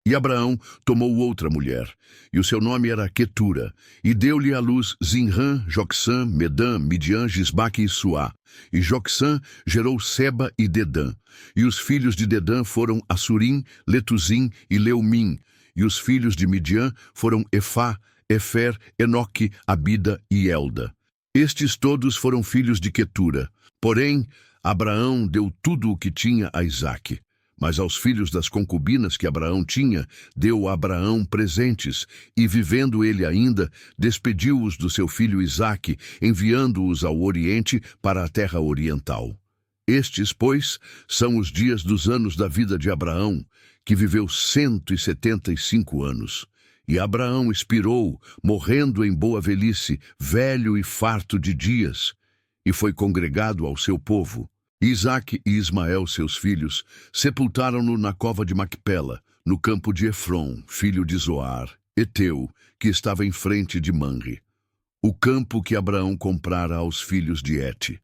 E Abraão tomou outra mulher, e o seu nome era Quetura, e deu-lhe à luz Zinrã, Jocsã, Medã, Midian, Gisbaque e Suá. E Jocsã gerou Seba e Dedã. E os filhos de Dedã foram Assurim, Letuzim e Leumim. E os filhos de Midian foram Efá, Efer, Enoque, Abida e Elda. Estes todos foram filhos de Quetura. Porém, Abraão deu tudo o que tinha a Isaque. Mas aos filhos das concubinas que Abraão tinha, deu Abraão presentes, e vivendo ele ainda, despediu-os do seu filho Isaque, enviando-os ao Oriente para a terra oriental. Estes, pois, são os dias dos anos da vida de Abraão, que viveu 175 anos. E Abraão expirou, morrendo em boa velhice, velho e farto de dias, e foi congregado ao seu povo. Isaque e Ismael, seus filhos, sepultaram-no na cova de Macpela, no campo de Efron, filho de Zoar, Eteu, que estava em frente de Manre, o campo que Abraão comprara aos filhos de Hete.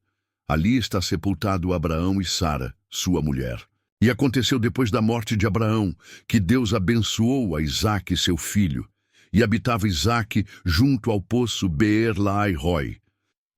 Ali está sepultado Abraão e Sara, sua mulher. E aconteceu depois da morte de Abraão, que Deus abençoou a Isaque, seu filho, e habitava Isaque junto ao poço Beer-Lahai-Roi.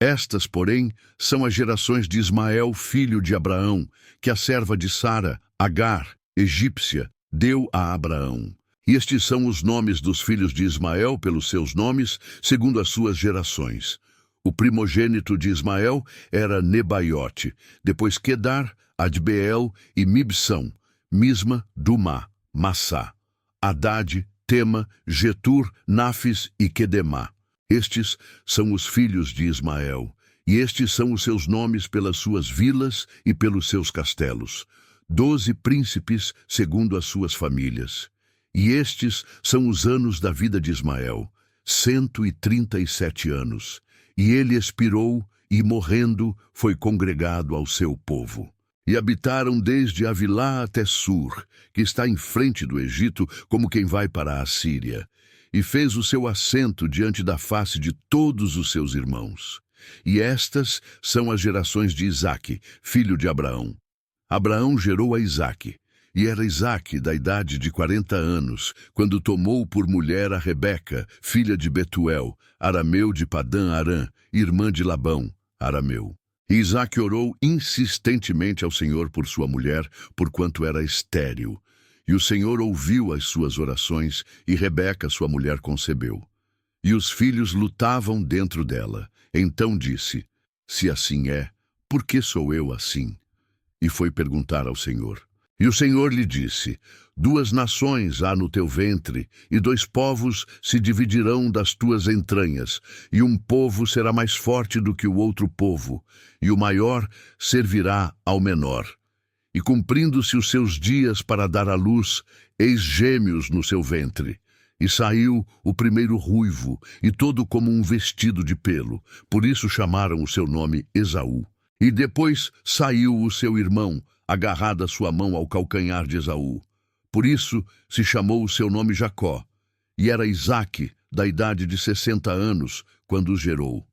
Estas, porém, são as gerações de Ismael, filho de Abraão, que a serva de Sara, Agar, egípcia, deu a Abraão. E estes são os nomes dos filhos de Ismael pelos seus nomes, segundo as suas gerações. O primogênito de Ismael era Nebaiote, depois Quedar, Adbeel e Mibsão, Misma, Dumá, Massá, Haddad, Tema, Getur, Nafis e Quedemá. Estes são os filhos de Ismael, e estes são os seus nomes pelas suas vilas e pelos seus castelos, 12 príncipes segundo as suas famílias. E estes são os anos da vida de Ismael, 137 anos, e ele expirou, e morrendo foi congregado ao seu povo. E habitaram desde Avilá até Sur, que está em frente do Egito, como quem vai para a Assíria. E fez o seu assento diante da face de todos os seus irmãos. E estas são as gerações de Isaque, filho de Abraão. Abraão gerou a Isaque, e era Isaque da idade de 40 anos, quando tomou por mulher a Rebeca, filha de Betuel, arameu de Padã-Arã, irmã de Labão, arameu. E Isaque orou insistentemente ao Senhor por sua mulher, porquanto era estéril. E o Senhor ouviu as suas orações, e Rebeca, sua mulher, concebeu. E os filhos lutavam dentro dela. Então disse: se assim é, por que sou eu assim? E foi perguntar ao Senhor. E o Senhor lhe disse: 2 nações há no teu ventre, e 2 povos se dividirão das tuas entranhas, e um povo será mais forte do que o outro povo, e o maior servirá ao menor. E cumprindo-se os seus dias para dar à luz, eis gêmeos no seu ventre. E saiu o primeiro ruivo, e todo como um vestido de pelo, por isso chamaram o seu nome Esaú. E depois saiu o seu irmão, agarrada sua mão ao calcanhar de Esaú. Por isso se chamou o seu nome Jacó. E era Isaque, da idade de 60 anos, quando os gerou.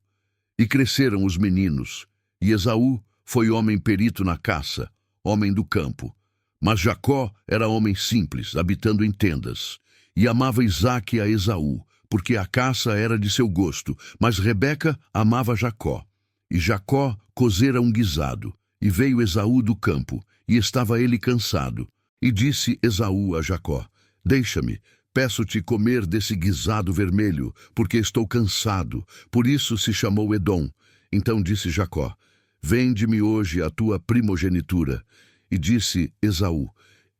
E cresceram os meninos, e Esaú foi homem perito na caça, homem do campo. Mas Jacó era homem simples, habitando em tendas. E amava Isaque a Esaú, porque a caça era de seu gosto, mas Rebeca amava Jacó. E Jacó cozera um guisado, e veio Esaú do campo, e estava ele cansado. E disse Esaú a Jacó: deixa-me, peço-te comer desse guisado vermelho, porque estou cansado. Por isso se chamou Edom. Então disse Jacó: vende-me hoje a tua primogenitura. E disse Esaú: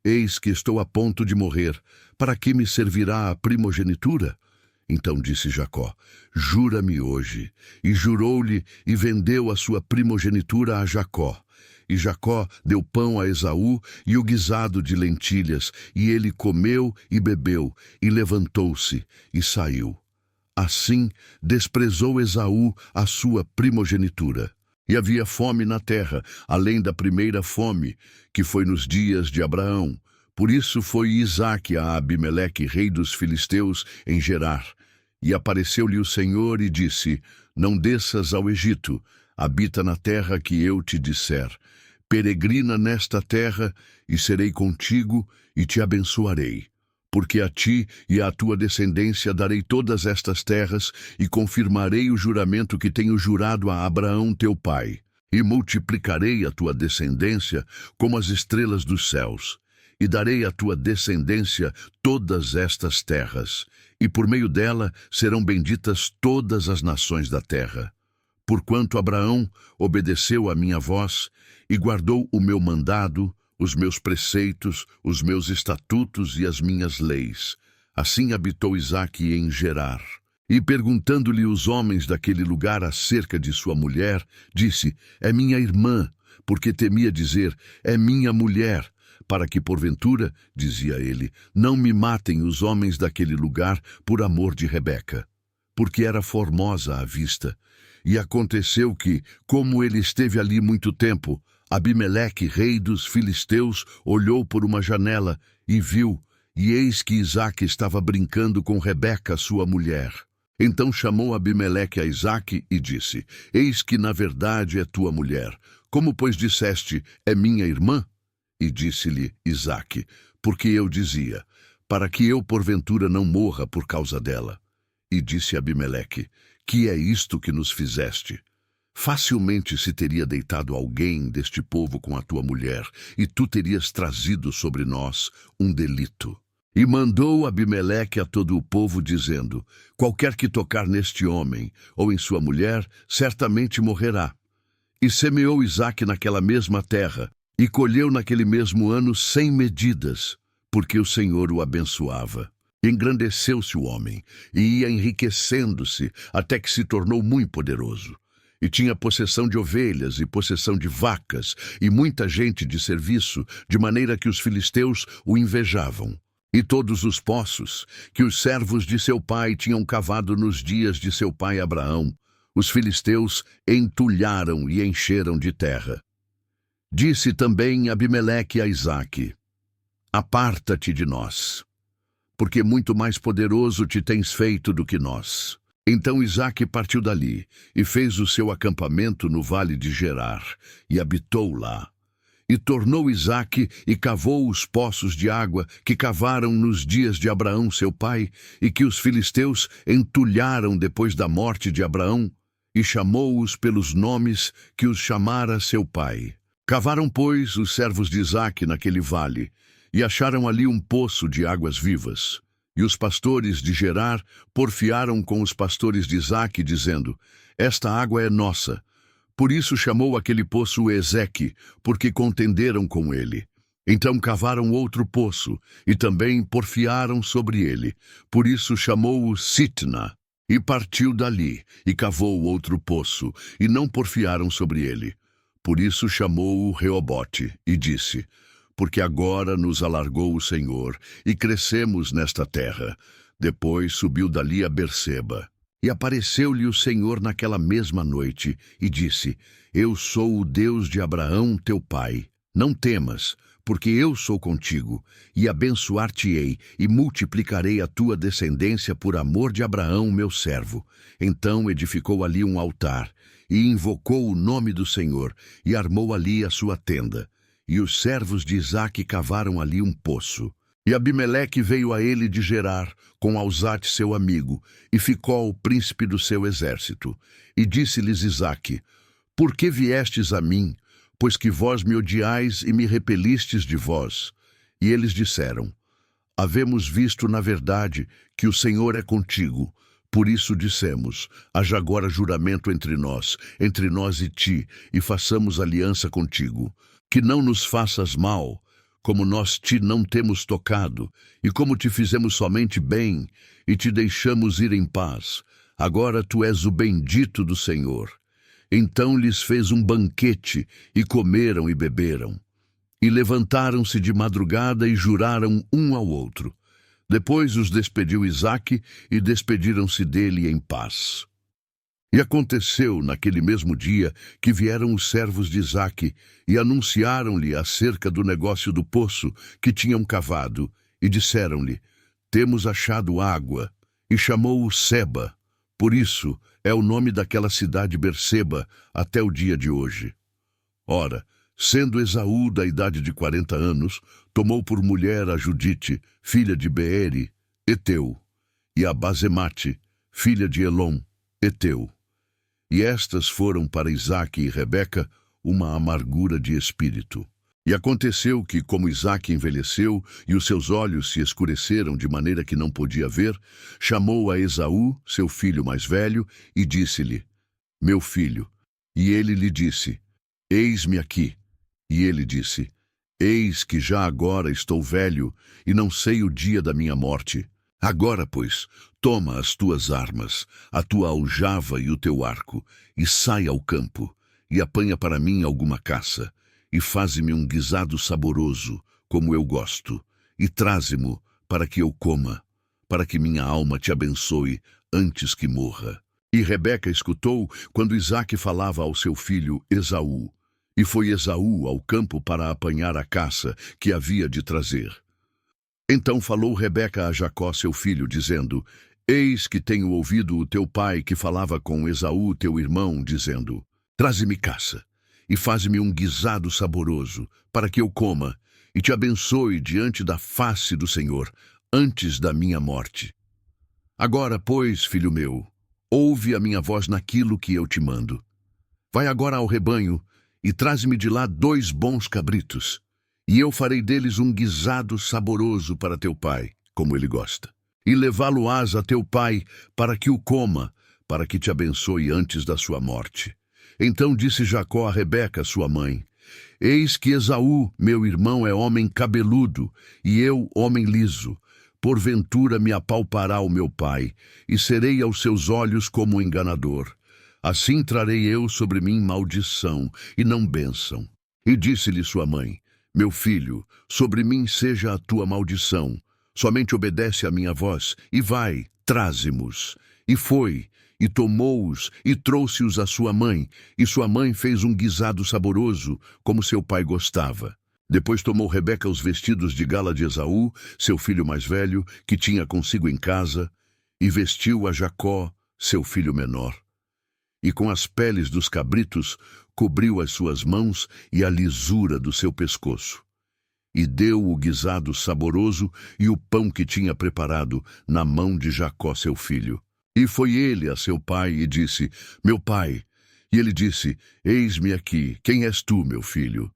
eis que estou a ponto de morrer, para que me servirá a primogenitura? Então disse Jacó: jura-me hoje. E jurou-lhe, e vendeu a sua primogenitura a Jacó. E Jacó deu pão a Esaú e o guisado de lentilhas, e ele comeu e bebeu, e levantou-se, e saiu. Assim desprezou Esaú a sua primogenitura. E havia fome na terra, além da primeira fome, que foi nos dias de Abraão. Por isso foi Isaque a Abimeleque, rei dos filisteus, em Gerar. E apareceu-lhe o Senhor e disse: não desças ao Egito, habita na terra que eu te disser. Peregrina nesta terra, e serei contigo, e te abençoarei. Porque a ti e à tua descendência darei todas estas terras, e confirmarei o juramento que tenho jurado a Abraão teu pai, e multiplicarei a tua descendência como as estrelas dos céus, e darei à tua descendência todas estas terras, e por meio dela serão benditas todas as nações da terra. Porquanto Abraão obedeceu à minha voz e guardou o meu mandado, os meus preceitos, os meus estatutos e as minhas leis. Assim habitou Isaque em Gerar. E perguntando-lhe os homens daquele lugar acerca de sua mulher, disse: é minha irmã, porque temia dizer: é minha mulher, para que porventura, dizia ele, não me matem os homens daquele lugar por amor de Rebeca, porque era formosa à vista. E aconteceu que, como ele esteve ali muito tempo, Abimeleque, rei dos filisteus, olhou por uma janela e viu, e eis que Isaque estava brincando com Rebeca, sua mulher. Então chamou Abimeleque a Isaque e disse: eis que na verdade é tua mulher. Como, pois, disseste: é minha irmã? E disse-lhe Isaque: porque eu dizia: para que eu porventura não morra por causa dela. E disse Abimeleque: que é isto que nos fizeste? Facilmente se teria deitado alguém deste povo com a tua mulher, e tu terias trazido sobre nós um delito. E mandou Abimeleque a todo o povo, dizendo: qualquer que tocar neste homem ou em sua mulher, certamente morrerá. E semeou Isaque naquela mesma terra, e colheu naquele mesmo ano 100 medidas, porque o Senhor o abençoava. Engrandeceu-se o homem, e ia enriquecendo-se, até que se tornou muito poderoso. E tinha possessão de ovelhas e possessão de vacas, e muita gente de serviço, de maneira que os filisteus o invejavam. E todos os poços que os servos de seu pai tinham cavado nos dias de seu pai Abraão, os filisteus entulharam e encheram de terra. Disse também Abimeleque a Isaque: aparta-te de nós, porque muito mais poderoso te tens feito do que nós. Então Isaque partiu dali, e fez o seu acampamento no vale de Gerar, e habitou lá. E tornou Isaque e cavou os poços de água que cavaram nos dias de Abraão seu pai, e que os filisteus entulharam depois da morte de Abraão, e chamou-os pelos nomes que os chamara seu pai. Cavaram, pois, os servos de Isaque naquele vale, e acharam ali um poço de águas vivas. E os pastores de Gerar porfiaram com os pastores de Isaque, dizendo: esta água é nossa. Por isso chamou aquele poço Ezeque, porque contenderam com ele. Então cavaram outro poço, e também porfiaram sobre ele. Por isso chamou-o Sitna. E partiu dali, e cavou outro poço, e não porfiaram sobre ele. Por isso chamou-o Reobote, e disse: porque agora nos alargou o Senhor, e crescemos nesta terra. Depois subiu dali a Berseba. E apareceu-lhe o Senhor naquela mesma noite, e disse: eu sou o Deus de Abraão teu pai. Não temas, porque eu sou contigo, e abençoar-te-ei, e multiplicarei a tua descendência por amor de Abraão meu servo. Então edificou ali um altar, e invocou o nome do Senhor, e armou ali a sua tenda. E os servos de Isaque cavaram ali um poço. E Abimeleque veio a ele de Gerar, com Alzate seu amigo, e Ficol, príncipe do seu exército. E disse-lhes Isaque: por que viestes a mim, pois que vós me odiais e me repelistes de vós? E eles disseram: havemos visto na verdade que o Senhor é contigo. Por isso dissemos: haja agora juramento entre nós e ti, e façamos aliança contigo. Que não nos faças mal, como nós te não temos tocado, e como te fizemos somente bem, e te deixamos ir em paz. Agora tu és o bendito do Senhor. Então lhes fez um banquete, e comeram e beberam. E levantaram-se de madrugada e juraram um ao outro. Depois os despediu Isaque, e despediram-se dele em paz. E aconteceu naquele mesmo dia que vieram os servos de Isaque e anunciaram-lhe acerca do negócio do poço que tinham cavado, e disseram-lhe: temos achado água. E chamou-o Seba. Por isso é o nome daquela cidade Berseba até o dia de hoje. Ora, Sendo Esaú da idade de 40 anos, tomou por mulher a Judite, filha de Beere, Eteu, e a Basemate, filha de Elom, Eteu. E estas foram para Isaque e Rebeca uma amargura de espírito. E aconteceu que, como Isaque envelheceu e os seus olhos se escureceram de maneira que não podia ver, chamou a Esaú, seu filho mais velho, e disse-lhe: Meu filho. E ele lhe disse: Eis-me aqui. E ele disse: Eis que já agora estou velho e não sei o dia da minha morte. Agora, pois, toma as tuas armas, a tua aljava e o teu arco, e sai ao campo, e apanha para mim alguma caça, e faze-me um guisado saboroso, como eu gosto, e traze-mo para que eu coma, para que minha alma te abençoe antes que morra. E Rebeca escutou quando Isaque falava ao seu filho Esaú, e foi Esaú ao campo para apanhar a caça que havia de trazer. Então falou Rebeca a Jacó seu filho, dizendo: Eis que tenho ouvido o teu pai que falava com Esaú teu irmão, dizendo: Traze-me caça, e faz-me um guisado saboroso, para que eu coma, e te abençoe diante da face do Senhor, antes da minha morte. Agora, pois, filho meu, ouve a minha voz naquilo que eu te mando. Vai agora ao rebanho, e traze-me de lá 2 bons cabritos, e eu farei deles um guisado saboroso para teu pai, como ele gosta. E levá-lo-ás a teu pai, para que o coma, para que te abençoe antes da sua morte. Então disse Jacó a Rebeca, sua mãe: Eis que Esaú, meu irmão, é homem cabeludo, e eu, homem liso. Porventura me apalpará o meu pai, e serei aos seus olhos como um enganador. Assim trarei eu sobre mim maldição, e não bênção. E disse-lhe sua mãe: Meu filho, sobre mim seja a tua maldição. Somente obedece à minha voz, e vai, traze-mos. E foi, e tomou-os, e trouxe-os à sua mãe, e sua mãe fez um guisado saboroso, como seu pai gostava. Depois tomou Rebeca os vestidos de gala de Esaú, seu filho mais velho, que tinha consigo em casa, e vestiu a Jacó, seu filho menor. E com as peles dos cabritos cobriu as suas mãos e a lisura do seu pescoço. E deu o guisado saboroso e o pão que tinha preparado na mão de Jacó, seu filho. E foi ele a seu pai e disse: Meu pai. E ele disse: Eis-me aqui, quem és tu, meu filho?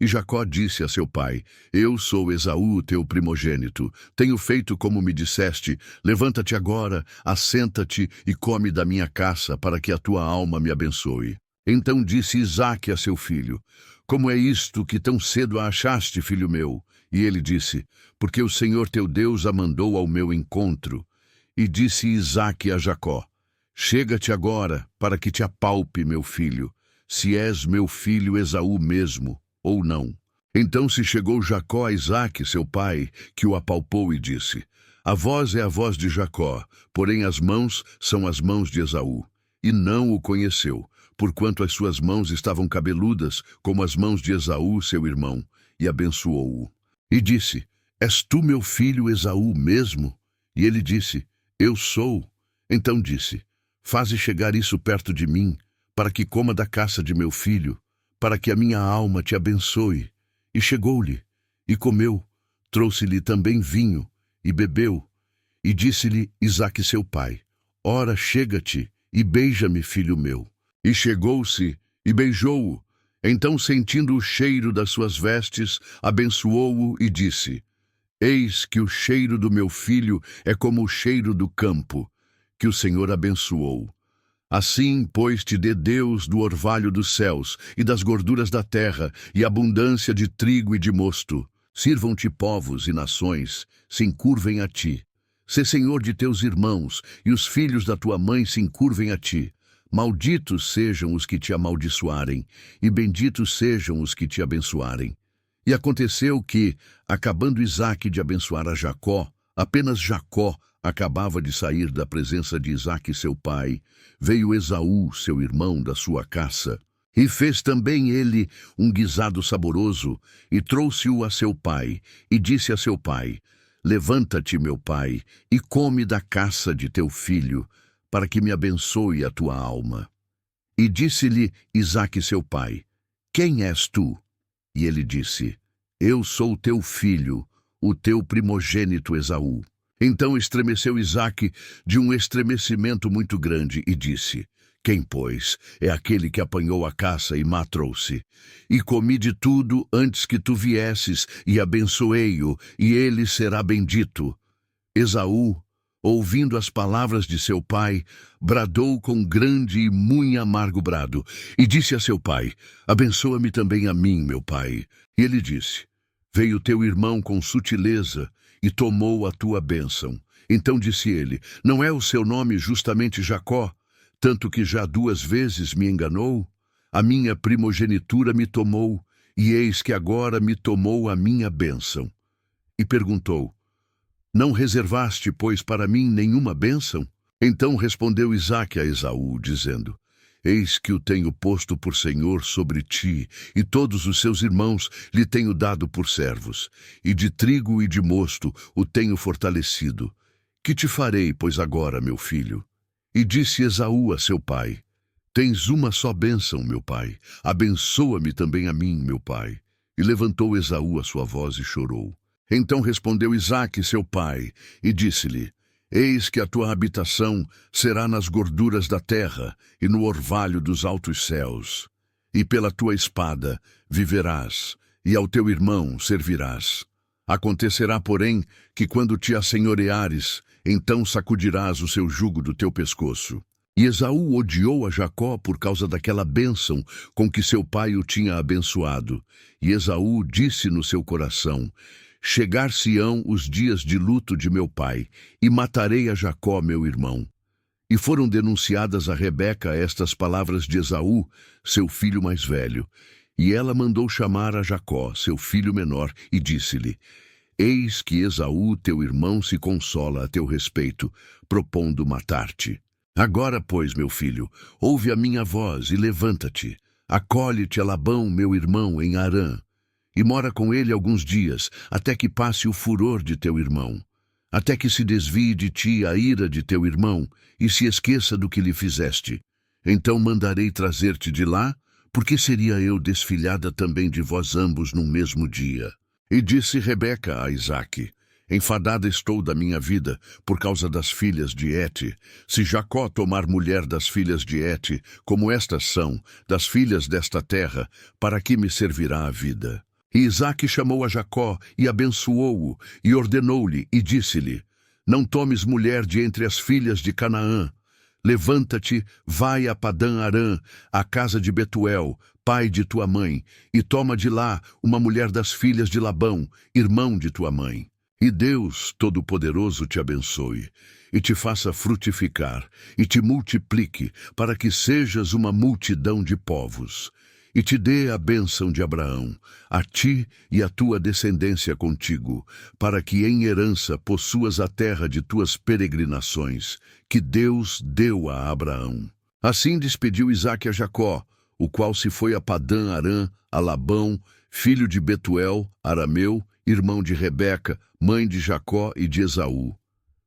E Jacó disse a seu pai: Eu sou Esaú, teu primogênito. Tenho feito como me disseste. Levanta-te agora, assenta-te e come da minha caça, para que a tua alma me abençoe. Então disse Isaque a seu filho: Como é isto que tão cedo a achaste, filho meu? E ele disse: Porque o Senhor teu Deus a mandou ao meu encontro. E disse Isaque a Jacó: Chega-te agora, para que te apalpe, meu filho, se és meu filho Esaú mesmo, ou não. Então se chegou Jacó a Isaque, seu pai, que o apalpou e disse: A voz é a voz de Jacó, porém as mãos são as mãos de Esaú. E não o conheceu, porquanto as suas mãos estavam cabeludas, como as mãos de Esaú, seu irmão, e abençoou-o. E disse: És tu meu filho Esaú mesmo? E ele disse: Eu sou. Então disse: Faze chegar isso perto de mim, para que coma da caça de meu filho, para que a minha alma te abençoe. E chegou-lhe, e comeu, trouxe-lhe também vinho, e bebeu. E disse-lhe Isaque seu pai: Ora, chega-te, e beija-me, filho meu. E chegou-se, e beijou-o. Então, sentindo o cheiro das suas vestes, abençoou-o e disse: Eis que o cheiro do meu filho é como o cheiro do campo, que o Senhor abençoou. Assim, pois, te dê Deus do orvalho dos céus e das gorduras da terra, e abundância de trigo e de mosto. Sirvam-te povos e nações, se encurvem a ti. Sê senhor de teus irmãos, e os filhos da tua mãe se encurvem a ti. Malditos sejam os que te amaldiçoarem, e benditos sejam os que te abençoarem. E aconteceu que, acabando Isaque de abençoar a Jacó, apenas Jacó acabava de sair da presença de Isaque seu pai, veio Esaú, seu irmão, da sua caça, e fez também ele um guisado saboroso, e trouxe-o a seu pai, e disse a seu pai: Levanta-te, meu pai, e come da caça de teu filho, para que me abençoe a tua alma. E disse-lhe Isaque seu pai: Quem és tu? E ele disse: Eu sou teu filho, o teu primogênito Esaú. Então estremeceu Isaque de um estremecimento muito grande e disse: Quem, pois, é aquele que apanhou a caça e má trouxe? E comi de tudo antes que tu viesses, e abençoei-o, e ele será bendito. Esaú, ouvindo as palavras de seu pai, bradou com grande e muito amargo brado, e disse a seu pai: Abençoa-me também a mim, meu pai. E ele disse: Veio teu irmão com sutileza, e tomou a tua bênção. Então disse ele: Não é o seu nome justamente Jacó, tanto que já 2 vezes me enganou? A minha primogenitura me tomou, e eis que agora me tomou a minha bênção. E perguntou: Não reservaste, pois, para mim nenhuma bênção? Então respondeu Isaque a Esaú, dizendo: Eis que o tenho posto por senhor sobre ti, e todos os seus irmãos lhe tenho dado por servos, e de trigo e de mosto o tenho fortalecido. Que te farei, pois, agora, meu filho? E disse Esaú a seu pai: Tens uma só bênção, meu pai. Abençoa-me também a mim, meu pai. E levantou Esaú a sua voz e chorou. Então respondeu Isaque, seu pai, e disse-lhe: Eis que a tua habitação será nas gorduras da terra e no orvalho dos altos céus. E pela tua espada viverás, e ao teu irmão servirás. Acontecerá, porém, que quando te assenhoreares, então sacudirás o seu jugo do teu pescoço. E Esaú odiou a Jacó por causa daquela bênção com que seu pai o tinha abençoado. E Esaú disse no seu coração: Chegar-se-ão os dias de luto de meu pai, e matarei a Jacó, meu irmão. E foram denunciadas a Rebeca estas palavras de Esaú, seu filho mais velho. E ela mandou chamar a Jacó, seu filho menor, e disse-lhe: Eis que Esaú, teu irmão, se consola a teu respeito, propondo matar-te. Agora, pois, meu filho, ouve a minha voz e levanta-te. Acolhe-te a Labão, meu irmão, em Harã, e mora com ele alguns dias, até que passe o furor de teu irmão, até que se desvie de ti a ira de teu irmão, e se esqueça do que lhe fizeste. Então mandarei trazer-te de lá, porque seria eu desfilhada também de vós ambos num mesmo dia. E disse Rebeca a Isaque: Enfadada estou da minha vida, por causa das filhas de Hete. Se Jacó tomar mulher das filhas de Hete, como estas são, das filhas desta terra, para que me servirá a vida? E Isaque chamou a Jacó, e abençoou-o, e ordenou-lhe, e disse-lhe: Não tomes mulher de entre as filhas de Canaã. Levanta-te, vai a Padã-Arã, à casa de Betuel, pai de tua mãe, e toma de lá uma mulher das filhas de Labão, irmão de tua mãe. E Deus Todo-Poderoso te abençoe, e te faça frutificar, e te multiplique, para que sejas uma multidão de povos. E te dê a bênção de Abraão, a ti e a tua descendência contigo, para que em herança possuas a terra de tuas peregrinações, que Deus deu a Abraão. Assim despediu Isaque a Jacó, o qual se foi a Padã-Arã, a Labão, filho de Betuel, arameu, irmão de Rebeca, mãe de Jacó e de Esaú.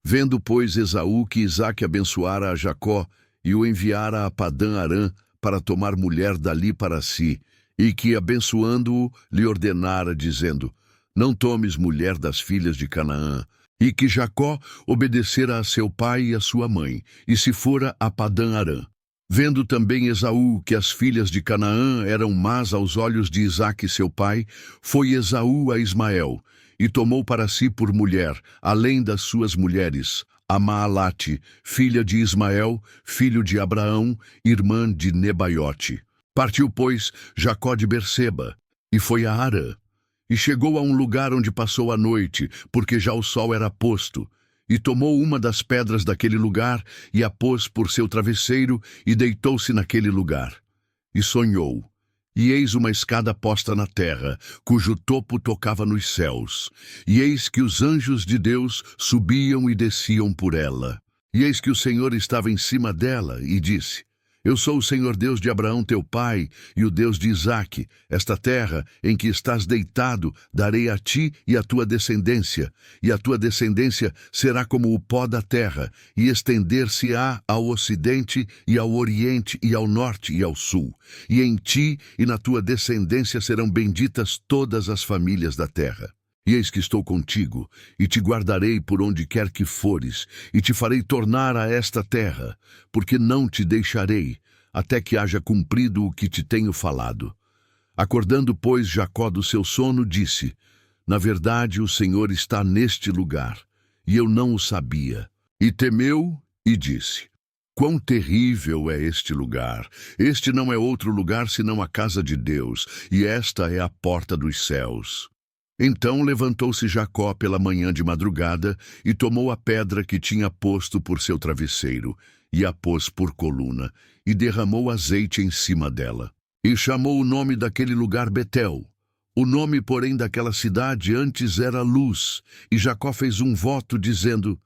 Vendo, pois, Esaú que Isaque abençoara a Jacó e o enviara a Padã-Arã, para tomar mulher dali para si, e que, abençoando-o, lhe ordenara, dizendo: Não tomes mulher das filhas de Canaã, e que Jacó obedecera a seu pai e a sua mãe, e se fora a Padã-Arã. Vendo também Esaú que as filhas de Canaã eram más aos olhos de Isaque seu pai, foi Esaú a Ismael, e tomou para si por mulher, além das suas mulheres, a Maalate, filha de Ismael, filho de Abraão, irmã de Nebaiote. Partiu, pois, Jacó de Berseba, e foi a Harã. E chegou a um lugar onde passou a noite, porque já o sol era posto. E tomou uma das pedras daquele lugar, e a pôs por seu travesseiro, e deitou-se naquele lugar. E sonhou. E eis uma escada posta na terra, cujo topo tocava nos céus. E eis que os anjos de Deus subiam e desciam por ela. E eis que o Senhor estava em cima dela, e disse: Eu sou o Senhor Deus de Abraão teu pai e o Deus de Isaque. Esta terra em que estás deitado darei a ti e à tua descendência, e a tua descendência será como o pó da terra, e estender-se-á ao ocidente e ao oriente e ao norte e ao sul. E em ti e na tua descendência serão benditas todas as famílias da terra. E eis que estou contigo, e te guardarei por onde quer que fores, e te farei tornar a esta terra, porque não te deixarei, até que haja cumprido o que te tenho falado. Acordando, pois, Jacó do seu sono, disse: Na verdade, o Senhor está neste lugar, e eu não o sabia. E temeu e disse: Quão terrível é este lugar! Este não é outro lugar senão a casa de Deus, e esta é a porta dos céus. Então levantou-se Jacó pela manhã de madrugada e tomou a pedra que tinha posto por seu travesseiro e a pôs por coluna e derramou azeite em cima dela. E chamou o nome daquele lugar Betel. O nome, porém, daquela cidade antes era Luz. E Jacó fez um voto dizendo: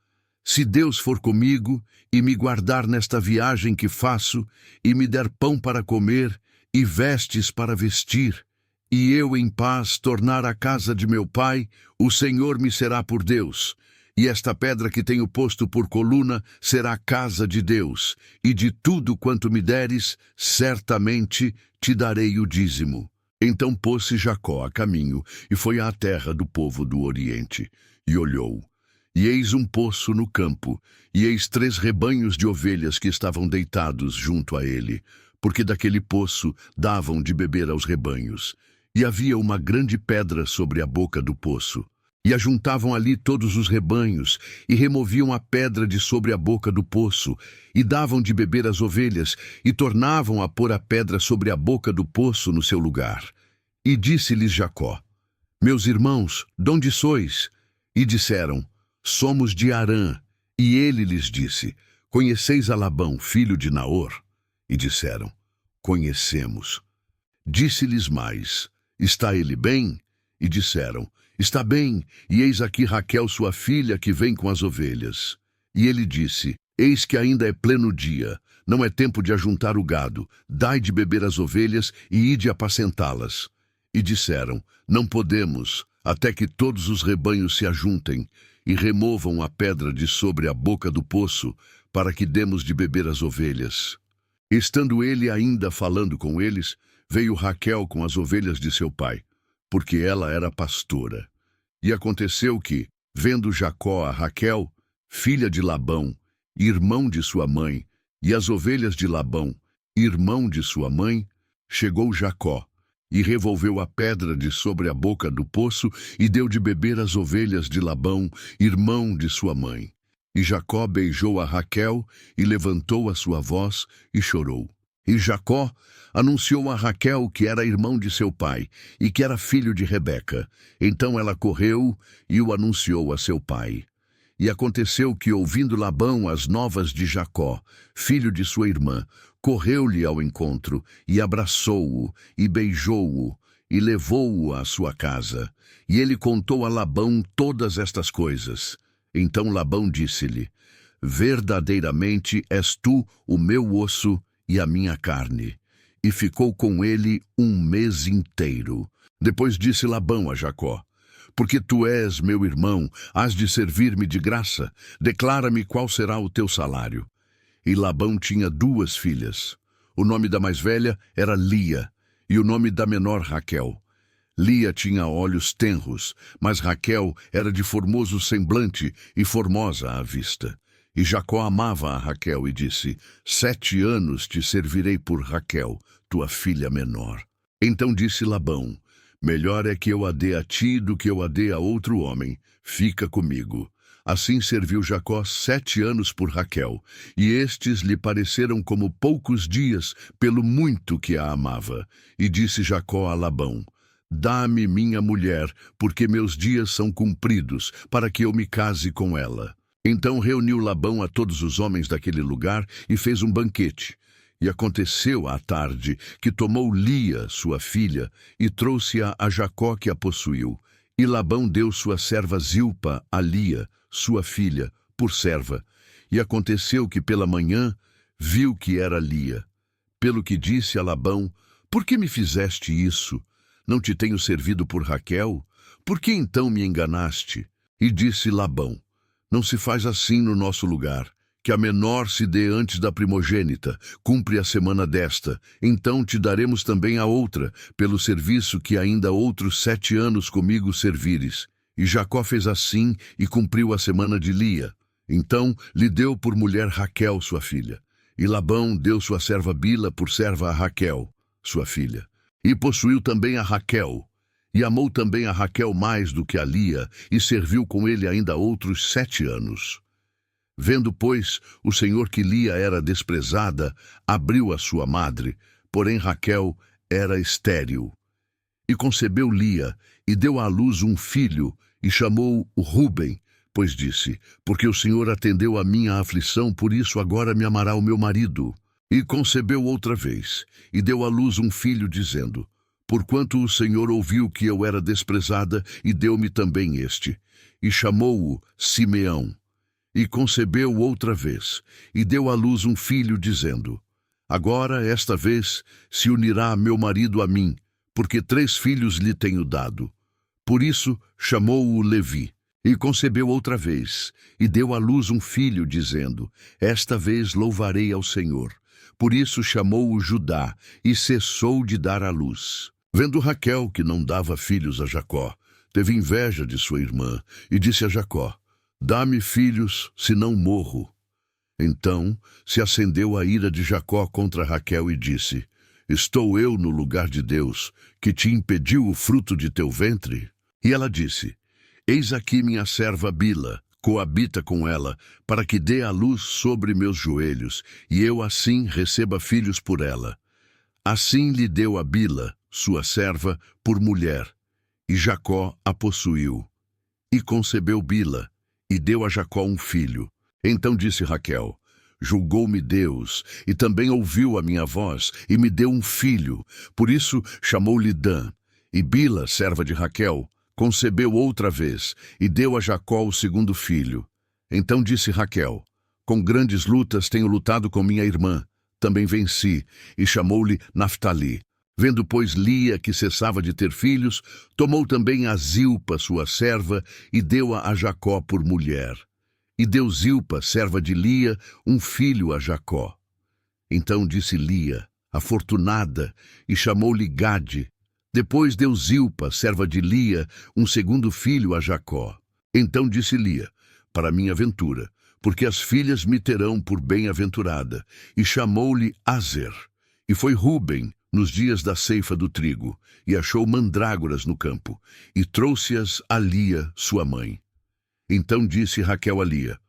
Se Deus for comigo e me guardar nesta viagem que faço e me der pão para comer e vestes para vestir, e eu em paz tornar a casa de meu pai, o Senhor me será por Deus. E esta pedra que tenho posto por coluna será a casa de Deus. E de tudo quanto me deres, certamente te darei o dízimo. Então pôs-se Jacó a caminho e foi à terra do povo do Oriente. E olhou, e eis um poço no campo, e eis 3 rebanhos de ovelhas que estavam deitados junto a ele, porque daquele poço davam de beber aos rebanhos. E havia uma grande pedra sobre a boca do poço. E ajuntavam ali todos os rebanhos, e removiam a pedra de sobre a boca do poço, e davam de beber às ovelhas, e tornavam a pôr a pedra sobre a boca do poço no seu lugar. E disse-lhes Jacó: Meus irmãos, donde sois? E disseram: Somos de Harã. E ele lhes disse: Conheceis a Labão, filho de Naor? E disseram: Conhecemos. Disse-lhes mais: Está ele bem? E disseram: Está bem, e eis aqui Raquel sua filha que vem com as ovelhas. E ele disse: Eis que ainda é pleno dia, não é tempo de ajuntar o gado, dai de beber às ovelhas e ide apacentá-las. E disseram: Não podemos, até que todos os rebanhos se ajuntem e removam a pedra de sobre a boca do poço, para que demos de beber às ovelhas. Estando ele ainda falando com eles, veio Raquel com as ovelhas de seu pai, porque ela era pastora. E aconteceu que, vendo Jacó a Raquel, filha de Labão, irmão de sua mãe, e as ovelhas de Labão, irmão de sua mãe, chegou Jacó, e revolveu a pedra de sobre a boca do poço, e deu de beber às ovelhas de Labão, irmão de sua mãe. E Jacó beijou a Raquel, e levantou a sua voz, e chorou. E Jacó anunciou a Raquel que era irmão de seu pai, e que era filho de Rebeca. Então ela correu e o anunciou a seu pai. E aconteceu que, ouvindo Labão as novas de Jacó, filho de sua irmã, correu-lhe ao encontro, e abraçou-o, e beijou-o, e levou-o à sua casa. E ele contou a Labão todas estas coisas. Então Labão disse-lhe: Verdadeiramente és tu o meu osso e a minha carne. E ficou com ele 1 mês inteiro. Depois disse Labão a Jacó: Porque tu és meu irmão, has de servir-me de graça, declara-me qual será o teu salário. E Labão tinha 2 filhas. O nome da mais velha era Lia, e o nome da menor Raquel. Lia tinha olhos tenros, mas Raquel era de formoso semblante e formosa à vista. E Jacó amava a Raquel e disse: 7 anos te servirei por Raquel, tua filha menor. Então disse Labão: Melhor é que eu a dê a ti do que eu a dê a outro homem. Fica comigo. Assim serviu Jacó 7 anos por Raquel, e estes lhe pareceram como poucos dias, pelo muito que a amava. E disse Jacó a Labão: Dá-me minha mulher, porque meus dias são cumpridos, para que eu me case com ela. Então reuniu Labão a todos os homens daquele lugar e fez um banquete. E aconteceu à tarde que tomou Lia, sua filha, e trouxe-a a Jacó, que a possuiu. E Labão deu sua serva Zilpa a Lia, sua filha, por serva. E aconteceu que pela manhã viu que era Lia. pelo que disse a Labão: Por que me fizeste isso? Não te tenho servido por Raquel? Por que então me enganaste? E disse Labão: Não se faz assim no nosso lugar. Que a menor se dê antes da primogênita, cumpre a semana desta, então te daremos também a outra, pelo serviço que ainda outros 7 anos comigo servires. E Jacó fez assim e cumpriu a semana de Lia. Então lhe deu por mulher Raquel, sua filha. E Labão deu sua serva Bila por serva a Raquel, sua filha. E possuiu também a Raquel. E amou também a Raquel mais do que a Lia, e serviu com ele ainda outros 7 anos. Vendo, pois, o Senhor que Lia era desprezada, abriu a sua madre, porém Raquel era estéril. E concebeu Lia, e deu à luz um filho, e chamou-o Ruben, pois disse: Porque o Senhor atendeu a minha aflição, por isso agora me amará o meu marido. E concebeu outra vez, e deu à luz um filho, dizendo: Porquanto o Senhor ouviu que eu era desprezada, e deu-me também este. E chamou-o Simeão. E concebeu outra vez, e deu à luz um filho, dizendo: Agora, esta vez, se unirá meu marido a mim, porque 3 filhos lhe tenho dado. Por isso chamou-o Levi. E concebeu outra vez, e deu à luz um filho, dizendo: Esta vez louvarei ao Senhor. Por isso chamou-o Judá, e cessou de dar à luz. Vendo Raquel que não dava filhos a Jacó, teve inveja de sua irmã, e disse a Jacó: Dá-me filhos, senão morro. Então se acendeu a ira de Jacó contra Raquel e disse: Estou eu no lugar de Deus, que te impediu o fruto de teu ventre? E ela disse: Eis aqui minha serva Bila, coabita com ela, para que dê à luz sobre meus joelhos, e eu assim receba filhos por ela. Assim lhe deu a Bila, sua serva, por mulher, e Jacó a possuiu. E concebeu Bila, e deu a Jacó um filho. Então disse Raquel: Julgou-me Deus, e também ouviu a minha voz, e me deu um filho. Por isso chamou-lhe Dan. E Bila, serva de Raquel, concebeu outra vez, e deu a Jacó o segundo filho. Então disse Raquel: Com grandes lutas tenho lutado com minha irmã. Também venci, e chamou-lhe Naftali. Vendo, pois, Lia que cessava de ter filhos, tomou também a Zilpa, sua serva, e deu-a a Jacó por mulher. E deu Zilpa, serva de Lia, um filho a Jacó. Então disse Lia: Afortunada, e chamou-lhe Gade. Depois deu Zilpa, serva de Lia, um segundo filho a Jacó. Então disse Lia: Para minha ventura, porque as filhas me terão por bem-aventurada. E chamou-lhe Azer. E foi Ruben nos dias da ceifa do trigo, e achou mandrágoras no campo, e trouxe-as a Lia, sua mãe. Então disse Raquel a Lia: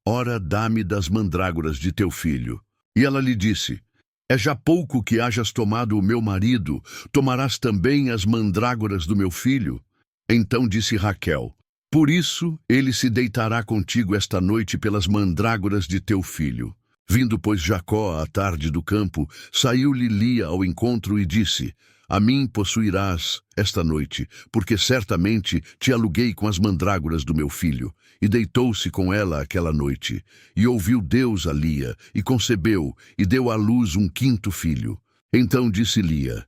Ora, dá-me das mandrágoras de teu filho. E ela lhe disse: É já pouco que hajas tomado o meu marido, tomarás também as mandrágoras do meu filho? Então disse Raquel: Por isso ele se deitará contigo esta noite pelas mandrágoras de teu filho. Vindo, pois, Jacó à tarde do campo, saiu-lhe Lia ao encontro e disse: A mim possuirás esta noite, porque certamente te aluguei com as mandrágoras do meu filho. E deitou-se com ela aquela noite. E ouviu Deus a Lia, e concebeu, e deu à luz um 5º filho. Então disse Lia: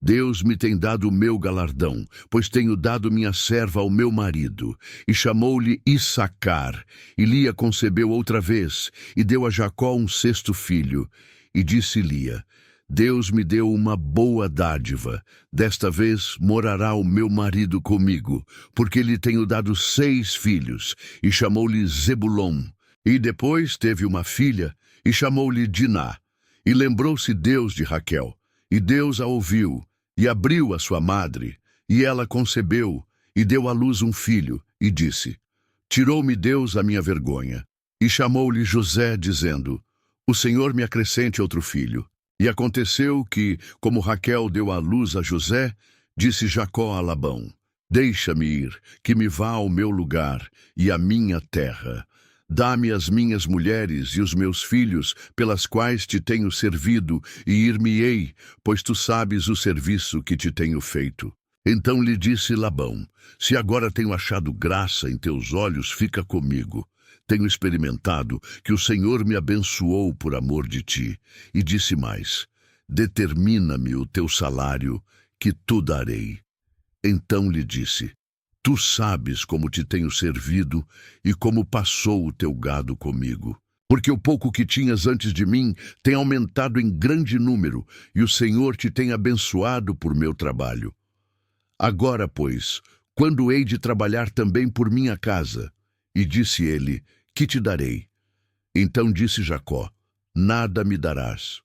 Deus me tem dado o meu galardão, pois tenho dado minha serva ao meu marido. E chamou-lhe Issacar. E Lia concebeu outra vez, e deu a Jacó um 6º filho. E disse Lia: Deus me deu uma boa dádiva. Desta vez morará o meu marido comigo, porque lhe tenho dado 6 filhos. E chamou-lhe Zebulon. E depois teve uma filha, e chamou-lhe Diná. E lembrou-se Deus de Raquel. E Deus a ouviu, e abriu a sua madre, e ela concebeu, e deu à luz um filho, e disse: Tirou-me Deus a minha vergonha. E chamou-lhe José, dizendo: O Senhor me acrescente outro filho. E aconteceu que, como Raquel deu à luz a José, disse Jacó a Labão: Deixa-me ir, que me vá ao meu lugar e à minha terra. Dá-me as minhas mulheres e os meus filhos, pelas quais te tenho servido, e ir-me-ei, pois tu sabes o serviço que te tenho feito. Então lhe disse Labão: Se agora tenho achado graça em teus olhos, fica comigo. Tenho experimentado que o Senhor me abençoou por amor de ti. E disse mais: determina-me o teu salário, que tu darei. Então lhe disse: Tu sabes como te tenho servido e como passou o teu gado comigo. Porque o pouco que tinhas antes de mim tem aumentado em grande número, e o Senhor te tem abençoado por meu trabalho. Agora, pois, quando hei de trabalhar também por minha casa? E disse ele: Que te darei? Então disse Jacó: Nada me darás.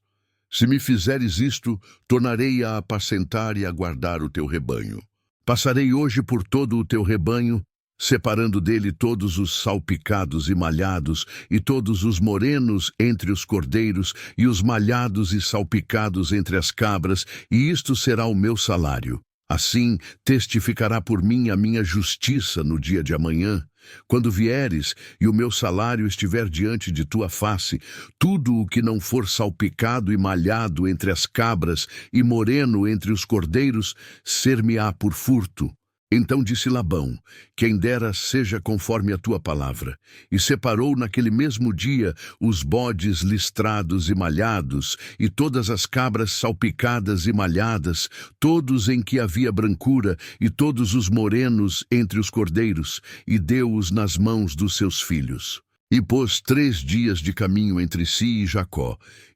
Se me fizeres isto, tornarei a apacentar e a guardar o teu rebanho. Passarei hoje por todo o teu rebanho, separando dele todos os salpicados e malhados, e todos os morenos entre os cordeiros, e os malhados e salpicados entre as cabras, e isto será o meu salário. Assim testificará por mim a minha justiça no dia de amanhã. Quando vieres e o meu salário estiver diante de tua face, tudo o que não for salpicado e malhado entre as cabras e moreno entre os cordeiros, ser-me-á por furto. Então disse Labão: Quem dera seja conforme a tua palavra. E separou naquele mesmo dia os bodes listrados e malhados, e todas as cabras salpicadas e malhadas, todos em que havia brancura, e todos os morenos entre os cordeiros, e deu-os nas mãos dos seus filhos. E pôs 3 dias de caminho entre si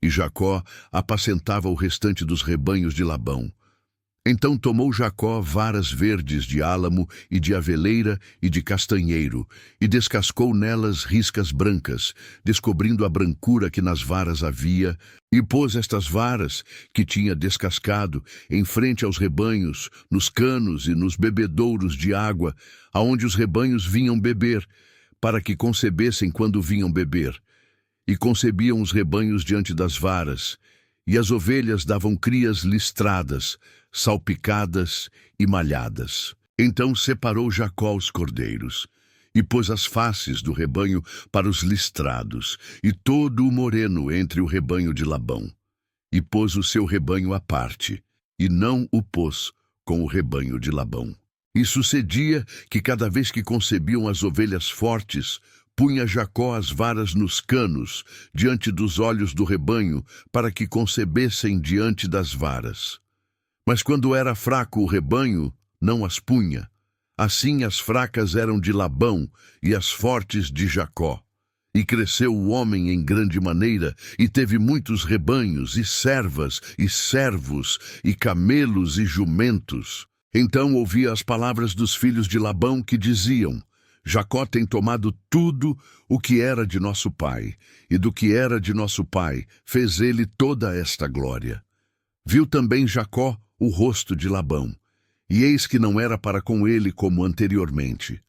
e Jacó apacentava o restante dos rebanhos de Labão. Então tomou Jacó varas verdes de álamo e de aveleira e de castanheiro, e descascou nelas riscas brancas, descobrindo a brancura que nas varas havia, e pôs estas varas, que tinha descascado, em frente aos rebanhos, nos canos e nos bebedouros de água, aonde os rebanhos vinham beber, para que concebessem quando vinham beber. E concebiam os rebanhos diante das varas, e as ovelhas davam crias listradas, salpicadas e malhadas. Então separou Jacó os cordeiros, e pôs as faces do rebanho para os listrados, e todo o moreno entre o rebanho de Labão. E pôs o seu rebanho à parte, e não o pôs com o rebanho de Labão. E sucedia que cada vez que concebiam as ovelhas fortes, punha Jacó as varas nos canos, diante dos olhos do rebanho, para que concebessem diante das varas. Mas quando era fraco o rebanho, não as punha. Assim as fracas eram de Labão e as fortes de Jacó. E cresceu o homem em grande maneira, e teve muitos rebanhos, e servas, e servos, e camelos e jumentos. Então ouvia as palavras dos filhos de Labão que diziam: Jacó tem tomado tudo o que era de nosso pai, e do que era de nosso pai fez ele toda esta glória. Viu também Jacó o rosto de Labão, e eis que não era para com ele como anteriormente.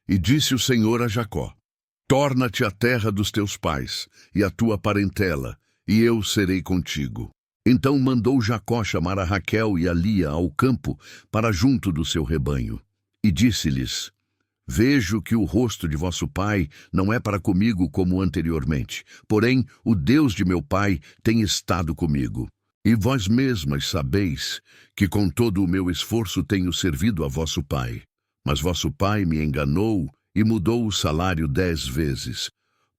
E disse o Senhor a Jacó: Torna-te à terra dos teus pais, e à tua parentela, e eu serei contigo. Então mandou Jacó chamar a Raquel e a Lia ao campo para junto do seu rebanho. E disse-lhes: Vejo que o rosto de vosso pai não é para comigo como anteriormente, porém o Deus de meu pai tem estado comigo. E vós mesmas sabeis que com todo o meu esforço tenho servido a vosso pai. Mas vosso pai me enganou e mudou o salário 10 vezes.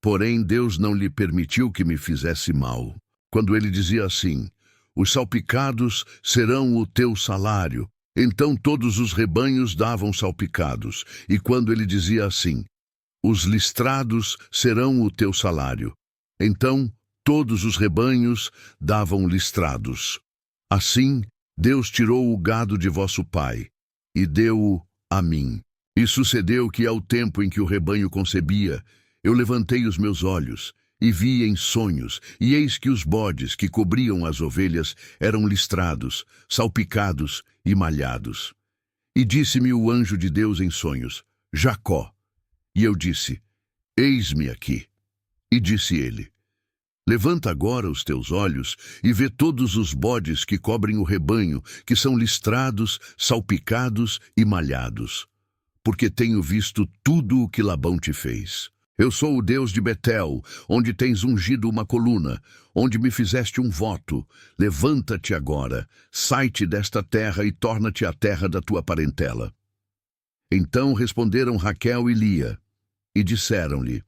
Porém Deus não lhe permitiu que me fizesse mal. Quando ele dizia assim: Os salpicados serão o teu salário, então todos os rebanhos davam salpicados. E quando ele dizia assim: Os listrados serão o teu salário, então todos os rebanhos davam listrados. Assim, Deus tirou o gado de vosso pai, e deu-o a mim. E sucedeu que ao tempo em que o rebanho concebia, eu levantei os meus olhos, e vi em sonhos, e eis que os bodes que cobriam as ovelhas eram listrados, salpicados e malhados. E disse-me o anjo de Deus em sonhos: Jacó. E eu disse: Eis-me aqui. E disse ele: Levanta agora os teus olhos e vê todos os bodes que cobrem o rebanho, que são listrados, salpicados e malhados. Porque tenho visto tudo o que Labão te fez. Eu sou o Deus de Betel, onde tens ungido uma coluna, onde me fizeste um voto. Levanta-te agora, sai-te desta terra e torna-te à terra da tua parentela. Então responderam Raquel e Lia, e disseram-lhe: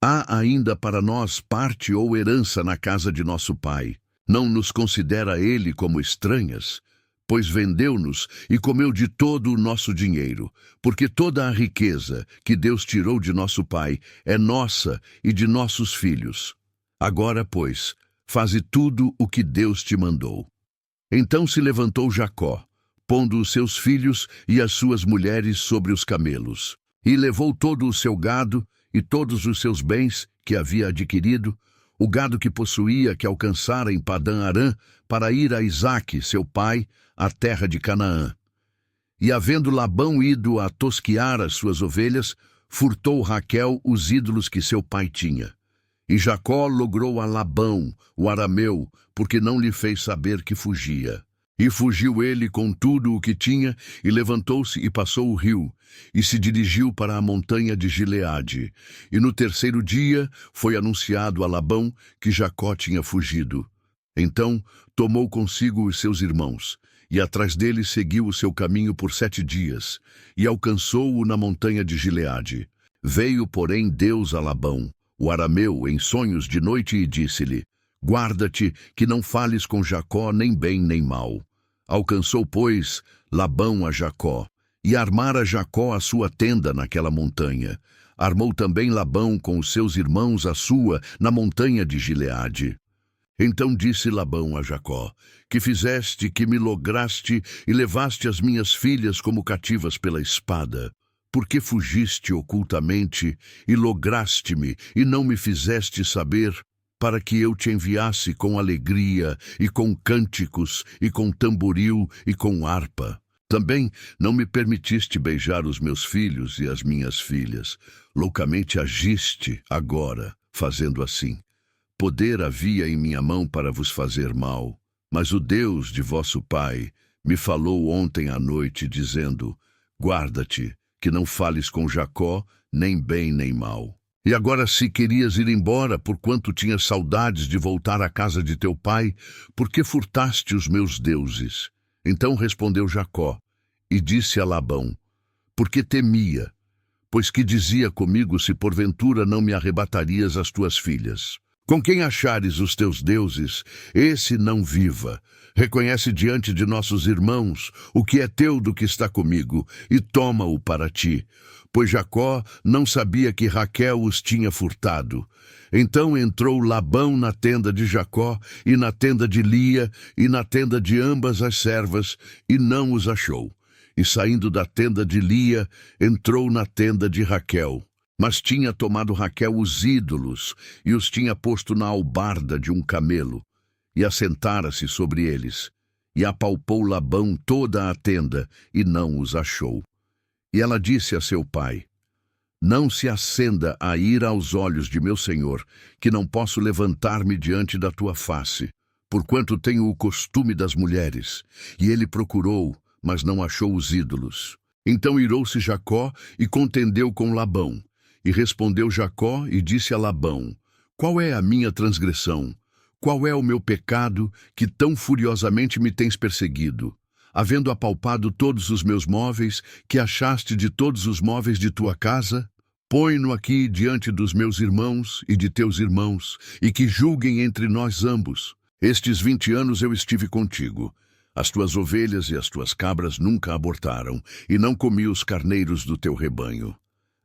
Há ainda para nós parte ou herança na casa de nosso pai. Não nos considera ele como estranhas, pois vendeu-nos e comeu de todo o nosso dinheiro, porque toda a riqueza que Deus tirou de nosso pai é nossa e de nossos filhos. Agora, pois, faze tudo o que Deus te mandou. Então se levantou Jacó, pondo os seus filhos e as suas mulheres sobre os camelos, e levou todo o seu gado e todos os seus bens que havia adquirido, o gado que possuía, que alcançara em Padã-Arã, para ir a Isaque, seu pai, à terra de Canaã. E havendo Labão ido a tosquiar as suas ovelhas, furtou Raquel os ídolos que seu pai tinha. E Jacó logrou a Labão, o arameu, porque não lhe fez saber que fugia. E fugiu ele com tudo o que tinha, e levantou-se e passou o rio, e se dirigiu para a montanha de Gileade. E no terceiro dia foi anunciado a Labão que Jacó tinha fugido. Então tomou consigo os seus irmãos, e atrás dele seguiu o seu caminho por 7 dias, e alcançou-o na montanha de Gileade. Veio, porém, Deus a Labão, o arameu, em sonhos de noite, e disse-lhe: Guarda-te, que não fales com Jacó nem bem nem mal. Alcançou, pois, Labão a Jacó, e armara Jacó a sua tenda naquela montanha. Armou também Labão com os seus irmãos a sua, na montanha de Gileade. Então disse Labão a Jacó: Que fizeste, que me lograste, e levaste as minhas filhas como cativas pela espada? Por que fugiste ocultamente, e lograste-me, e não me fizeste saber, para que eu te enviasse com alegria, e com cânticos, e com tamboril, e com harpa? Também não me permitiste beijar os meus filhos e as minhas filhas. Loucamente agiste agora, fazendo assim. Poder havia em minha mão para vos fazer mal, mas o Deus de vosso pai me falou ontem à noite, dizendo: Guarda-te, que não fales com Jacó, nem bem nem mal. E agora, se querias ir embora, porquanto tinhas saudades de voltar à casa de teu pai, por que furtaste os meus deuses? Então respondeu Jacó, e disse a Labão: Porque temia, pois que dizia comigo, se porventura não me arrebatarias as tuas filhas. Com quem achares os teus deuses, esse não viva. Reconhece diante de nossos irmãos o que é teu do que está comigo, e toma-o para ti. Pois Jacó não sabia que Raquel os tinha furtado. Então entrou Labão na tenda de Jacó, e na tenda de Lia, e na tenda de ambas as servas, e não os achou. E saindo da tenda de Lia, entrou na tenda de Raquel. Mas tinha tomado Raquel os ídolos, e os tinha posto na albarda de um camelo, e assentara-se sobre eles. E apalpou Labão toda a tenda, e não os achou. E ela disse a seu pai: Não se acenda a ira aos olhos de meu senhor, que não posso levantar-me diante da tua face, porquanto tenho o costume das mulheres. E ele procurou, mas não achou os ídolos. Então irou-se Jacó e contendeu com Labão. E respondeu Jacó e disse a Labão: Qual é a minha transgressão? Qual é o meu pecado que tão furiosamente me tens perseguido? Havendo apalpado todos os meus móveis, que achaste de todos os móveis de tua casa? Põe-no aqui diante dos meus irmãos e de teus irmãos, e que julguem entre nós ambos. Estes 20 anos eu estive contigo. As tuas ovelhas e as tuas cabras nunca abortaram, e não comi os carneiros do teu rebanho.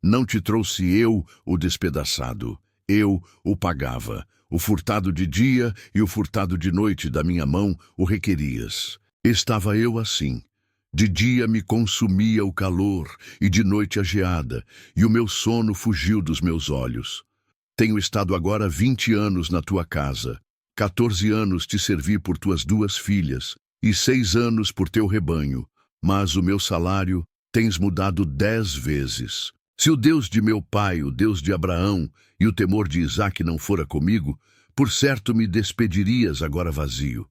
Não te trouxe eu o despedaçado, eu o pagava. O furtado de dia e o furtado de noite da minha mão o requerias. Estava eu assim. De dia me consumia o calor, e de noite a geada, e o meu sono fugiu dos meus olhos. Tenho estado agora 20 anos na tua casa. 14 anos te servi por tuas 2 filhas, e 6 anos por teu rebanho. Mas o meu salário tens mudado 10 vezes. Se o Deus de meu pai, o Deus de Abraão, e o temor de Isaque não fora comigo, por certo me despedirias agora vazio.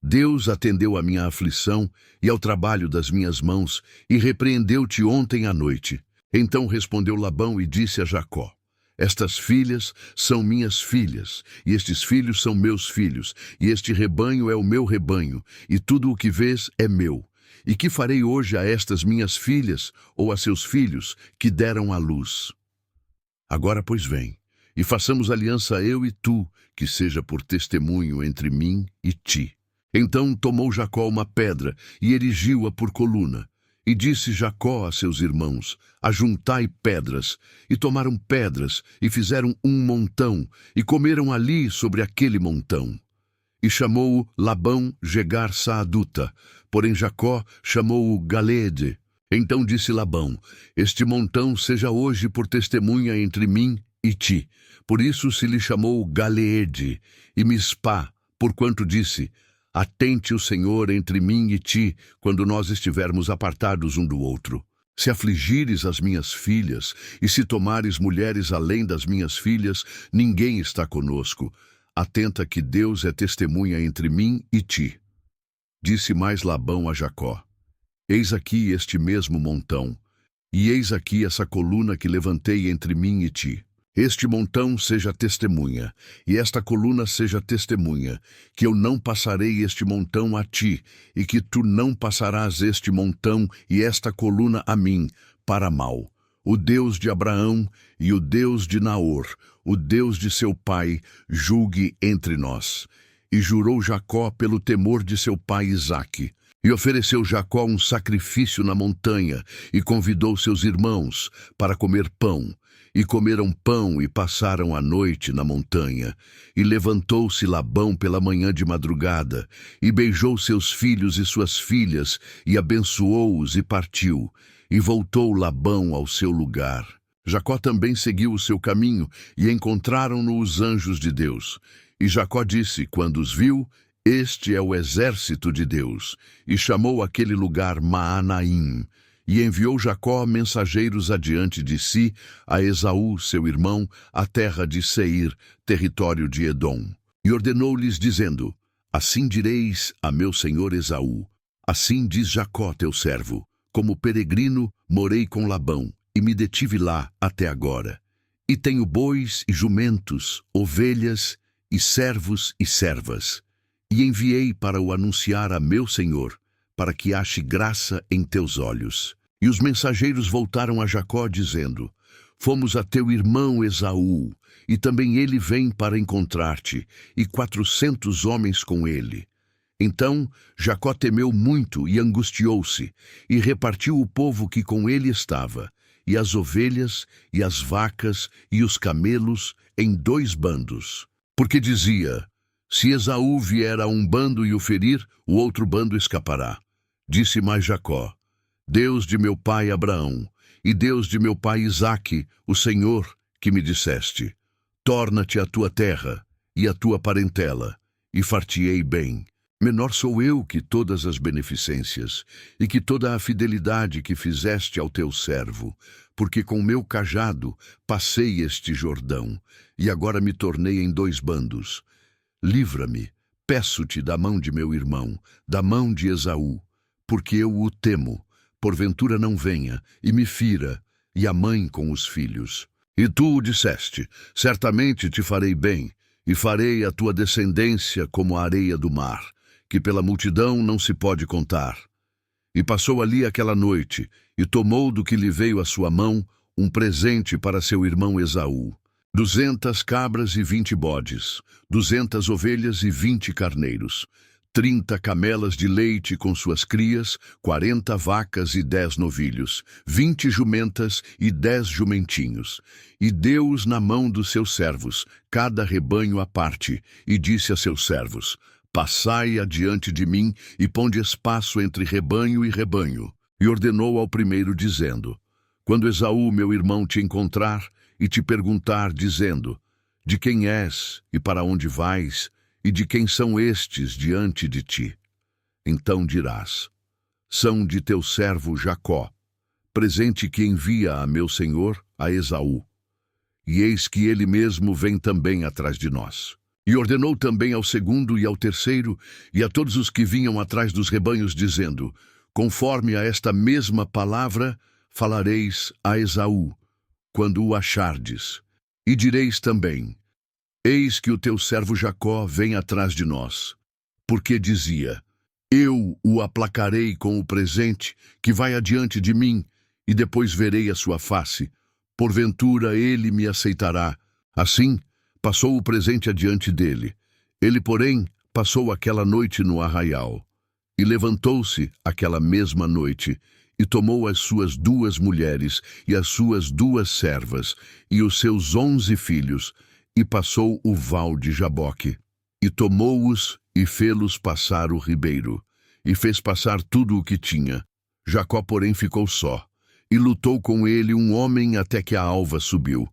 Deus atendeu à minha aflição e ao trabalho das minhas mãos, e repreendeu-te ontem à noite. Então respondeu Labão e disse a Jacó: Estas filhas são minhas filhas, e estes filhos são meus filhos, e este rebanho é o meu rebanho, e tudo o que vês é meu. E que farei hoje a estas minhas filhas, ou a seus filhos, que deram à luz? Agora, pois, vem, e façamos aliança eu e tu, que seja por testemunho entre mim e ti. Então tomou Jacó uma pedra e erigiu-a por coluna. E disse Jacó a seus irmãos: Ajuntai pedras. E tomaram pedras, e fizeram um montão, e comeram ali sobre aquele montão. E chamou-o Labão Jegar Saaduta, porém Jacó chamou-o Galeede. Então disse Labão: Este montão seja hoje por testemunha entre mim e ti. Por isso se lhe chamou Galeede. E Mispá, porquanto disse: Atente o Senhor entre mim e ti, quando nós estivermos apartados um do outro. Se afligires as minhas filhas, e se tomares mulheres além das minhas filhas, ninguém está conosco. Atenta que Deus é testemunha entre mim e ti. Disse mais Labão a Jacó: Eis aqui este mesmo montão, e eis aqui essa coluna que levantei entre mim e ti. Este montão seja testemunha, e esta coluna seja testemunha, que eu não passarei este montão a ti, e que tu não passarás este montão e esta coluna a mim, para mal. O Deus de Abraão e o Deus de Naor, o Deus de seu pai, julgue entre nós. E jurou Jacó pelo temor de seu pai Isaque. E ofereceu Jacó um sacrifício na montanha, e convidou seus irmãos para comer pão. E comeram pão e passaram a noite na montanha. E levantou-se Labão pela manhã de madrugada, e beijou seus filhos e suas filhas, e abençoou-os e partiu. E voltou Labão ao seu lugar. Jacó também seguiu o seu caminho, e encontraram-no os anjos de Deus. E Jacó disse, quando os viu: Este é o exército de Deus. E chamou aquele lugar Maanaim. E enviou Jacó mensageiros adiante de si a Esaú, seu irmão, à terra de Seir, território de Edom. E ordenou-lhes, dizendo: Assim direis a meu senhor Esaú: Assim diz Jacó, teu servo: Como peregrino morei com Labão, e me detive lá até agora. E tenho bois e jumentos, ovelhas, e servos e servas. E enviei para o anunciar a meu senhor, para que ache graça em teus olhos. E os mensageiros voltaram a Jacó, dizendo: Fomos a teu irmão Esaú, e também ele vem para encontrar-te, e 400 homens com ele. Então Jacó temeu muito e angustiou-se, e repartiu o povo que com ele estava, e as ovelhas, e as vacas, e os camelos, em 2 bandos. Porque dizia: Se Esaú vier a um bando e o ferir, o outro bando escapará. Disse mais Jacó: Deus de meu pai Abraão, e Deus de meu pai Isaque, o Senhor, que me disseste: Torna-te à tua terra e à tua parentela, e far-te-ei bem. Menor sou eu que todas as beneficências, e que toda a fidelidade que fizeste ao teu servo, porque com meu cajado passei este Jordão, e agora me tornei em 2 bandos. Livra-me, peço-te, da mão de meu irmão, da mão de Esaú, porque eu o temo. Porventura não venha, e me fira, e a mãe com os filhos. E tu o disseste: Certamente te farei bem, e farei a tua descendência como a areia do mar, que pela multidão não se pode contar. E passou ali aquela noite, e tomou do que lhe veio à sua mão um presente para seu irmão Esaú: 200 cabras e 20 bodes, 200 ovelhas e 20 carneiros, 30 camelas de leite com suas crias, 40 vacas e 10 novilhos, 20 jumentas e 10 jumentinhos. E deu-os na mão dos seus servos, cada rebanho à parte, e disse a seus servos: Passai adiante de mim, e ponde espaço entre rebanho e rebanho. E ordenou ao primeiro, dizendo: Quando Esaú, meu irmão, te encontrar, e te perguntar, dizendo: De quem és, e para onde vais, e de quem são estes diante de ti? Então dirás: São de teu servo Jacó, presente que envia a meu senhor, a Esaú. E eis que ele mesmo vem também atrás de nós. E ordenou também ao segundo e ao terceiro, e a todos os que vinham atrás dos rebanhos, dizendo: Conforme a esta mesma palavra, falareis a Esaú, quando o achardes. E direis também: Eis que o teu servo Jacó vem atrás de nós. Porque dizia: Eu o aplacarei com o presente que vai adiante de mim, e depois verei a sua face. Porventura ele me aceitará, Assim, passou o presente adiante dele. Ele, porém, passou aquela noite no arraial. E levantou-se aquela mesma noite, e tomou as suas 2 mulheres e as suas 2 servas, e os seus 11 filhos, e passou o val de Jaboque. E tomou-os e fê-los passar o ribeiro, e fez passar tudo o que tinha. Jacó, porém, ficou só, e lutou com ele um homem até que a alva subiu.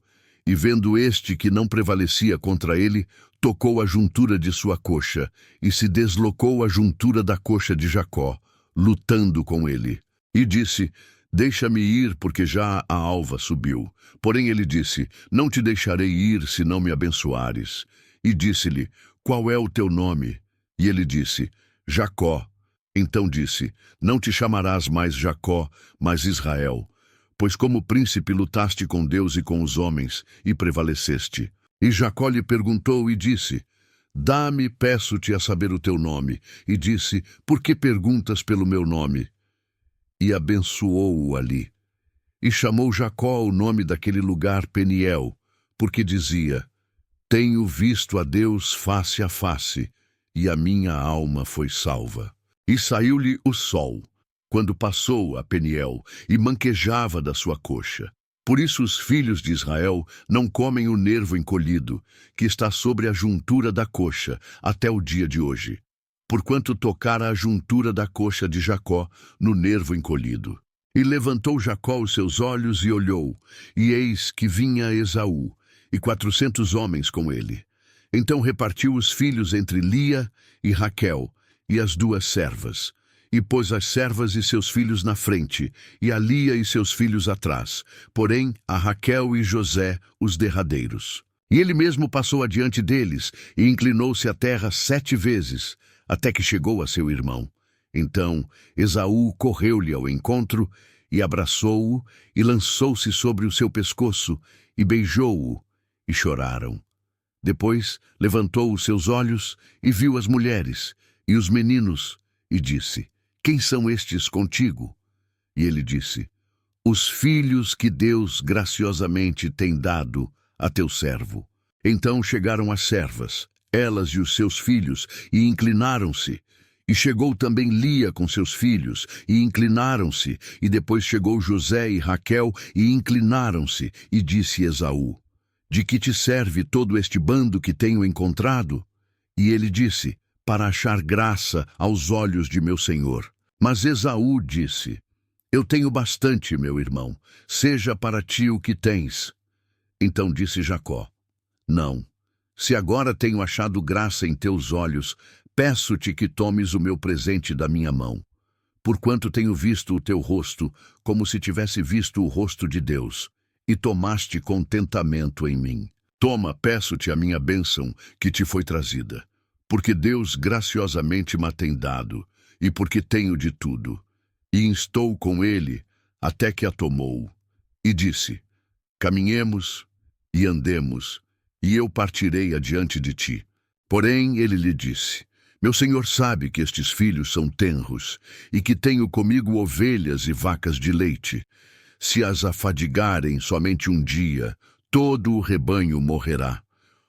E vendo este que não prevalecia contra ele, tocou a juntura de sua coxa, e se deslocou a juntura da coxa de Jacó, lutando com ele. E disse: deixa-me ir, porque já a alva subiu. Porém ele disse: não te deixarei ir, se não me abençoares. E disse-lhe: qual é o teu nome? E ele disse: Jacó. Então disse: não te chamarás mais Jacó, mas Israel, pois como príncipe lutaste com Deus e com os homens, e prevaleceste. E Jacó lhe perguntou e disse: dá-me, peço-te, a saber o teu nome. E disse: por que perguntas pelo meu nome? E abençoou-o ali. E chamou Jacó o nome daquele lugar Peniel, porque dizia: tenho visto a Deus face a face, e a minha alma foi salva. E saiu-lhe o sol, quando passou a Peniel, e manquejava da sua coxa. Por isso os filhos de Israel não comem o nervo encolhido, que está sobre a juntura da coxa, até o dia de hoje, porquanto tocara a juntura da coxa de Jacó no nervo encolhido. E levantou Jacó os seus olhos e olhou, e eis que vinha Esaú, e 400 homens com ele. Então repartiu os filhos entre Lia e Raquel, e as 2 servas, e pôs as servas e seus filhos na frente, e a Lia e seus filhos atrás, porém a Raquel e José os derradeiros. E ele mesmo passou adiante deles, e inclinou-se à terra 7 vezes, até que chegou a seu irmão. Então Esaú correu-lhe ao encontro, e abraçou-o, e lançou-se sobre o seu pescoço, e beijou-o, e choraram. Depois levantou os seus olhos, e viu as mulheres, e os meninos, e disse: quem são estes contigo? E ele disse: os filhos que Deus graciosamente tem dado a teu servo. Então chegaram as servas, elas e os seus filhos, e inclinaram-se. E chegou também Lia com seus filhos, e inclinaram-se. E depois chegou José e Raquel, e inclinaram-se. E disse Esaú: de que te serve todo este bando que tenho encontrado? E ele disse: para achar graça aos olhos de meu senhor. Mas Esaú disse: eu tenho bastante, meu irmão, seja para ti o que tens. Então disse Jacó: não, se agora tenho achado graça em teus olhos, peço-te que tomes o meu presente da minha mão, porquanto tenho visto o teu rosto, como se tivesse visto o rosto de Deus, e tomaste contentamento em mim. Toma, peço-te, a minha bênção que te foi trazida, porque Deus graciosamente me tem dado, e porque tenho de tudo. E instou com ele, até que a tomou, e disse: caminhemos e andemos, e eu partirei adiante de ti. Porém ele lhe disse: meu senhor sabe que estes filhos são tenros, e que tenho comigo ovelhas e vacas de leite. Se as afadigarem somente um dia, todo o rebanho morrerá.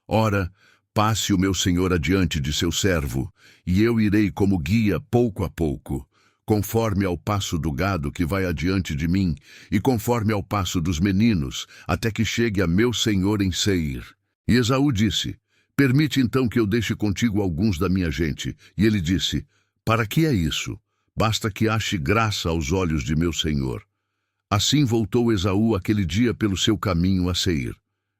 Ora, passe o meu senhor adiante de seu servo, e eu irei como guia pouco a pouco, conforme ao passo do gado que vai adiante de mim, e conforme ao passo dos meninos, até que chegue a meu senhor em Seir. E Esaú disse: permite então que eu deixe contigo alguns da minha gente. E ele disse: para que é isso? Basta que ache graça aos olhos de meu senhor. Assim voltou Esaú aquele dia pelo seu caminho a Seir.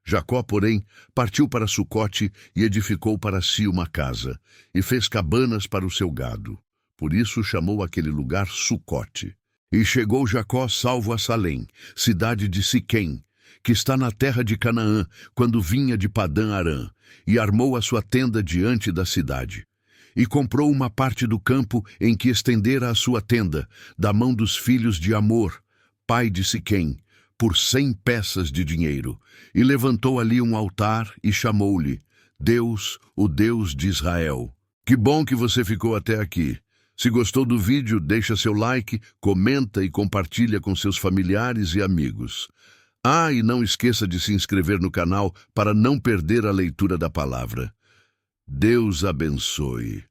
Jacó, porém, partiu para Sucote e edificou para si uma casa, e fez cabanas para o seu gado. Por isso chamou aquele lugar Sucote. E chegou Jacó salvo a Salém, cidade de Siquém, que está na terra de Canaã, quando vinha de Padã-Arã, e armou a sua tenda diante da cidade. E comprou uma parte do campo em que estendera a sua tenda, da mão dos filhos de Amor, pai de Siquém, por 100 peças de dinheiro, e levantou ali um altar e chamou-lhe Deus, o Deus de Israel. Que bom que você ficou até aqui. Se gostou do vídeo, deixa seu like, comenta e compartilha com seus familiares e amigos. Ah, e não esqueça de se inscrever no canal para não perder a leitura da palavra. Deus abençoe.